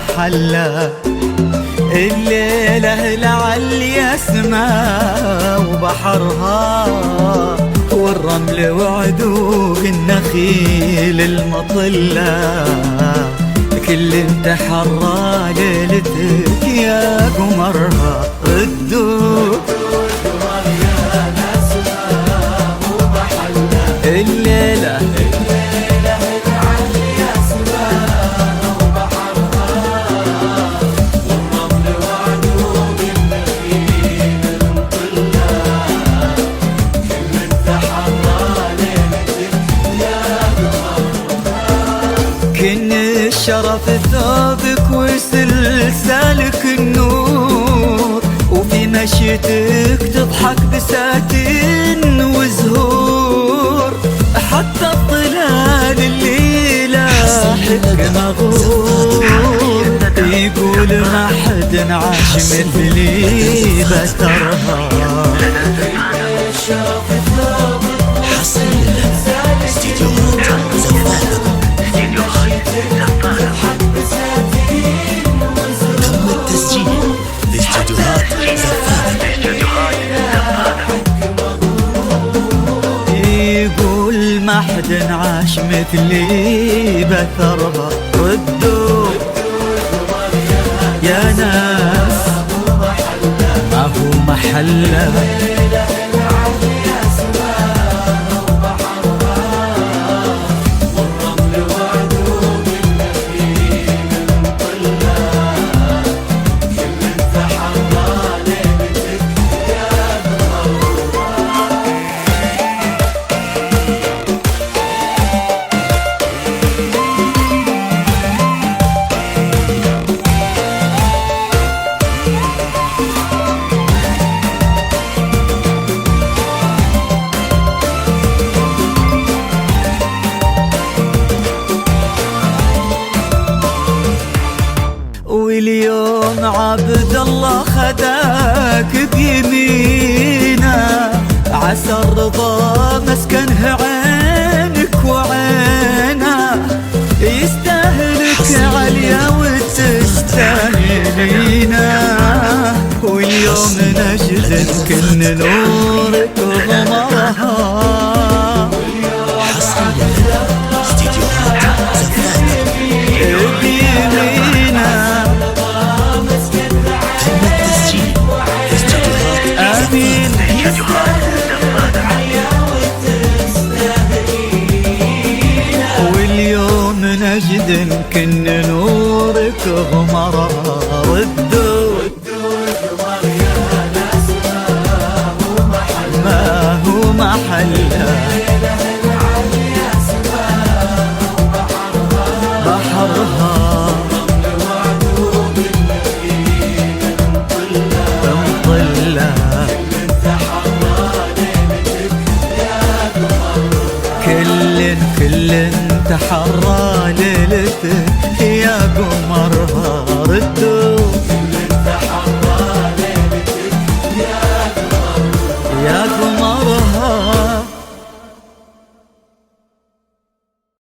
محله. الليلة لعل يسمى وبحرها، والرمل وعدوق النخيل المطلة. كل انت حرى ليلتك يا قمرها، الدوق الليلة كن الشرف ثوبك وسلسالك النور، وفي مشيتك تضحك بساتين وزهور. حتى الظلال الليلة حق مغور، يقول ما حد عاش مثلي بترها. يقول ما حد عاش مثلي بثرها. ردوا يا ناس ما هو محله. واليوم عبد الله خداك بيمينه، عسى الرضا مسكنه عينك وعينه. يستاهلك عليا وتستاهلينه، واليوم نجد كن نورك وغمرها. واليوم نجد كن نورك